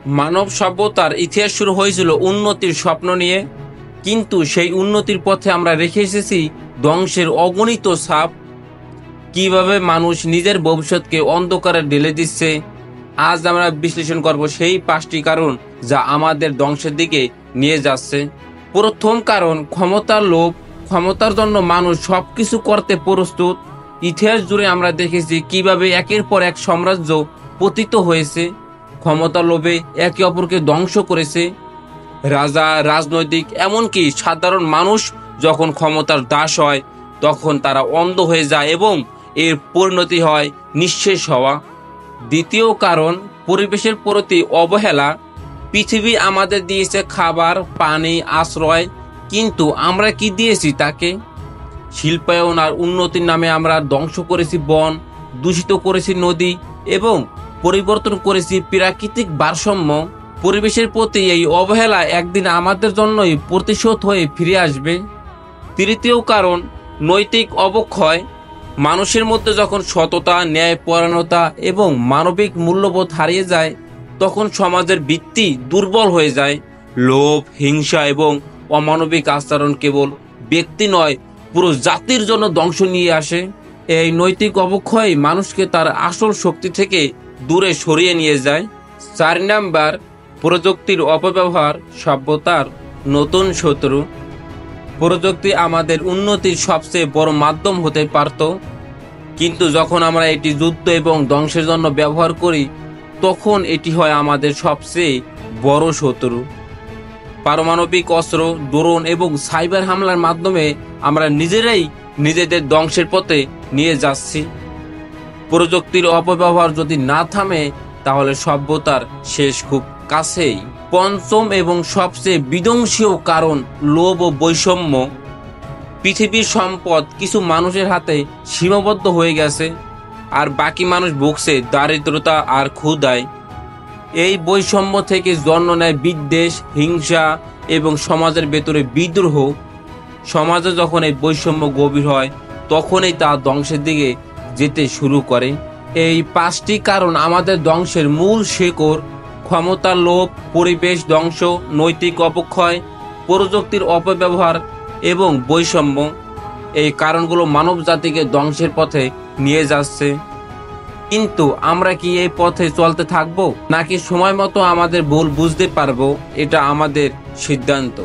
মানব সভ্যতার ইতিহাস শুরু হয়েছিল উন্নতির স্বপ্ন নিয়ে, কিন্তু সেই উন্নতির পথে আমরা রেখে এসেছি ধ্বংসের অগণিত ছাপ। কিভাবে মানুষ নিজের ভবিষ্যৎকে অন্ধকারে ঢেলে দিচ্ছে, আজ আমরা বিশ্লেষণ করব সেই 5টি কারণ যা আমাদের ধ্বংসের দিকে নিয়ে যাচ্ছে। প্রথম কারণ, ক্ষমতার লোভ। ক্ষমতার জন্য মানুষ সবকিছু করতে প্রস্তুত। ইতিহাস জুড়ে আমরা দেখেছি কিভাবে একের পর এক সাম্রাজ্য পতিত হয়েছে, ক্ষমতার লোভে একে অপরকে ধ্বংস করেছে। রাজা, রাজনৈতিক, এমনকি সাধারণ মানুষ যখন ক্ষমতার দাস হয় তখন তারা অন্ধ হয়ে যায় এবং এর পরিণতি হয় নিঃশেষ হওয়া। দ্বিতীয় কারণ, পরিবেশের প্রতি অবহেলা। পৃথিবী আমাদের দিয়েছে খাবার, পানি, আশ্রয়, কিন্তু আমরা কি দিয়েছি তাকে? শিল্পায়ন আর উন্নতির নামে আমরা ধ্বংস করেছি বন, দূষিত করেছি নদী এবং পরিবর্তন করেছি প্রাকৃতিক ভারসাম্য। পরিবেশের প্রতি এই অবহেলা একদিন আমাদের জন্যই প্রতিশোধ হয়ে ফিরে আসবে। তৃতীয় কারণ, নৈতিক অবক্ষয়। মানুষের মধ্যে যখন সততা, ন্যায়পরায়ণতা এবং মানবিক মূল্যবোধ হারিয়ে যায় তখন সমাজের ভিত্তি দুর্বল হয়ে যায়। লোভ, হিংসা এবং অমানবিক আচরণ কেবল ব্যক্তি নয়, পুরো জাতির জন্য ধ্বংস নিয়ে আসে। এই নৈতিক অবক্ষয় মানুষকে তার আসল শক্তি থেকে দূরে সরিয়ে নিয়ে যায়। 4 নাম্বার, প্রযুক্তির অপব্যবহার, সভ্যতার নতুন শত্রু। প্রযুক্তি আমাদের উন্নতির সবচেয়ে বড় মাধ্যম হতে পারত, কিন্তু যখন আমরা এটি যুদ্ধ এবং ধ্বংসের জন্য ব্যবহার করি তখন এটি হয় আমাদের সবচেয়ে বড় শত্রু। পারমাণবিক অস্ত্র, ড্রোন এবং সাইবার হামলার মাধ্যমে আমরা নিজেরাই নিজেদের ধ্বংসের পথে নিয়ে যাচ্ছি। প্রযুক্তির অপব্যবহার যদি না থামে তাহলে সভ্যতার শেষ খুব কাছেই। পঞ্চম এবং সবচেয়ে বিধ্বংসী কারণ, লোভ ও বৈষম্য। পৃথিবীর সম্পদ কিছু মানুষের হাতে সীমাবদ্ধ হয়ে গেছে আর বাকি মানুষ ভুগছে দারিদ্রতা আর ক্ষুধায়। এই বৈষম্য থেকে জন্ম নেয় বিদ্বেষ, হিংসা এবং সমাজের ভেতরে বিদ্রোহ। সমাজে যখন এই বৈষম্য গভীর হয় তখনই তা ধ্বংসের দিকে যেতে শুরু করে। এই 5টি কারণ আমাদের ধ্বংসের মূল শেকড়: ক্ষমতার লোভ, পরিবেশ ধ্বংস, নৈতিক অবক্ষয়, প্রযুক্তির অপব্যবহার এবং বৈষম্য। এই কারণগুলো মানব জাতিকে ধ্বংসের পথে নিয়ে যাচ্ছে। কিন্তু আমরা কি এই পথে চলতে থাকবো নাকি সময় মতো আমাদের ভুল বুঝতে পারবো? এটা আমাদের সিদ্ধান্ত।